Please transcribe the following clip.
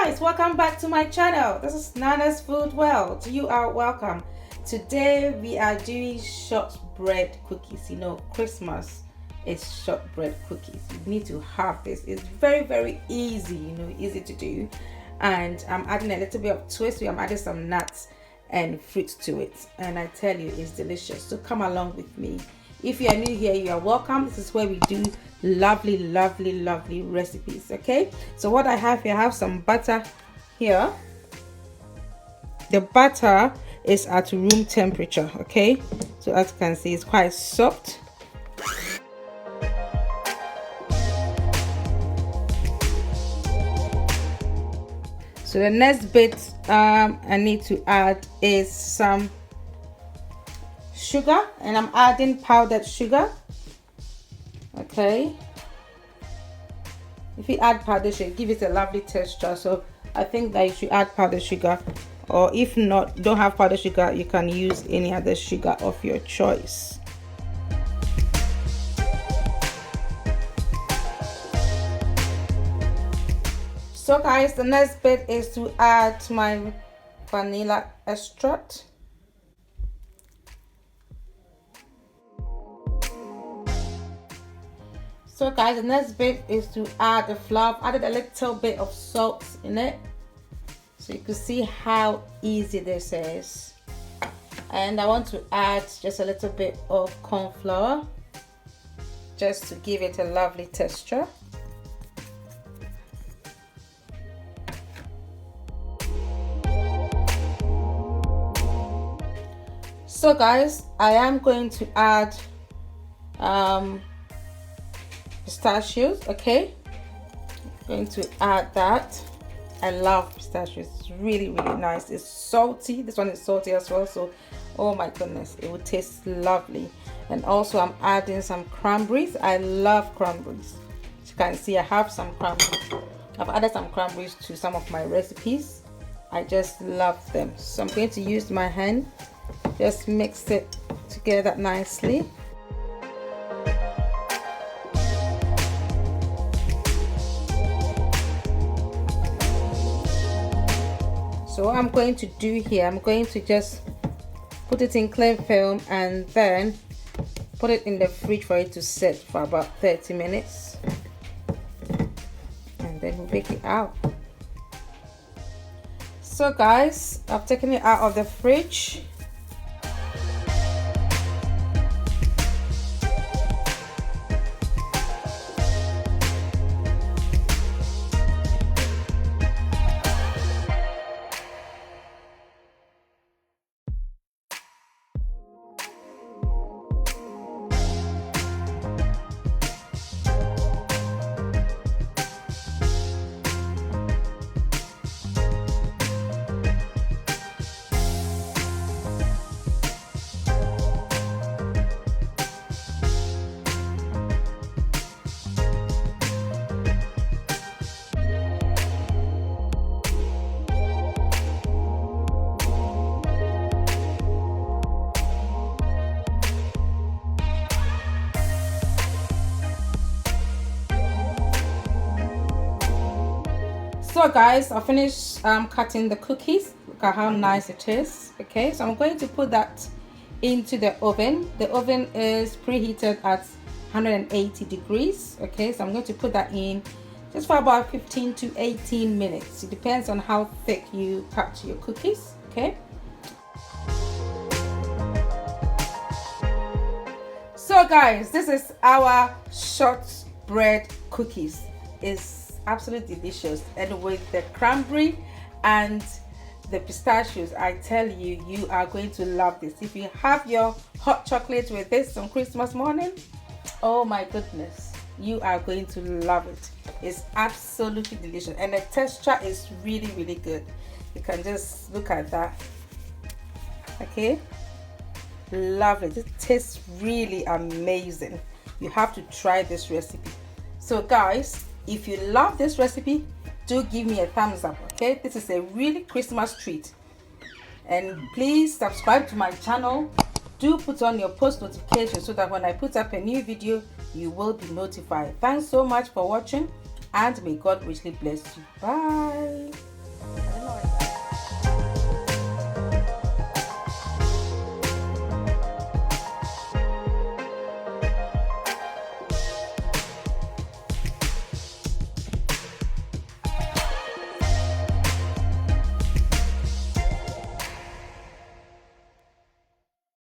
guys, welcome back to my channel. This is Nana's Food World. You are welcome. Today we are doing shortbread cookies. You know, Christmas is shortbread cookies. You need to have this. It's very easy, you know, easy to do. And I'm adding a little bit of twist. I'm adding some nuts and fruit to it, and I tell you, it's delicious. So come along with me. If you are new here, you are welcome. This is where we do lovely recipes. Okay, so what I have here, I have some butter here. The butter is at room temperature. Okay, so as you can see, it's quite soft. So the next bit I need to add is some sugar, and I'm adding powdered sugar. Okay, if you add powdered sugar, give it a lovely texture. So I think that you should add powdered sugar, or if not, don't have powdered sugar, you can use any other sugar of your choice. So guys, the next bit is to add my vanilla extract. So guys, the next bit is to add the flour. I've added a little bit of salt in it, so you can see how easy this is. And I want to add just a little bit of cornflour, just to give it a lovely texture. So guys, I am going to add pistachios. Okay, I'm going to add that. I love pistachios. It's really nice. It's salty. This one is salty as well, so oh my goodness, it will taste lovely. And also I'm adding some cranberries. I love cranberries. As you can see, I have some cranberries. I've added some cranberries to some of my recipes. I just love them. So I'm going to use my hand, just mix it together nicely. So what I'm going to do here, I'm going to just put it in cling film and then put it in the fridge for it to set for about 30 minutes, and then we'll bake it out. So guys, I've taken it out of the fridge. So guys, I finished cutting the cookies. Look at how nice it is. Okay, so I'm going to put that into the oven. The oven is preheated at 180 degrees. Okay, so I'm going to put that in just for about 15 to 18 minutes. It depends on how thick you cut your cookies. Okay, so guys, this is our shortbread cookies. It's absolutely delicious, and with the cranberry and the pistachios, I tell you, you are going to love this. If you have your hot chocolate with this on Christmas morning, oh my goodness, you are going to love it. It's absolutely delicious, and the texture is really good. You can just look at that. Okay, love it. It tastes really amazing. You have to try this recipe. So guys, if you love this recipe, do give me a thumbs up. Okay, this is a really Christmas treat, and please subscribe to my channel. Do put on your post notifications so that when I put up a new video, you will be notified. Thanks so much for watching, and may God richly bless you. Bye.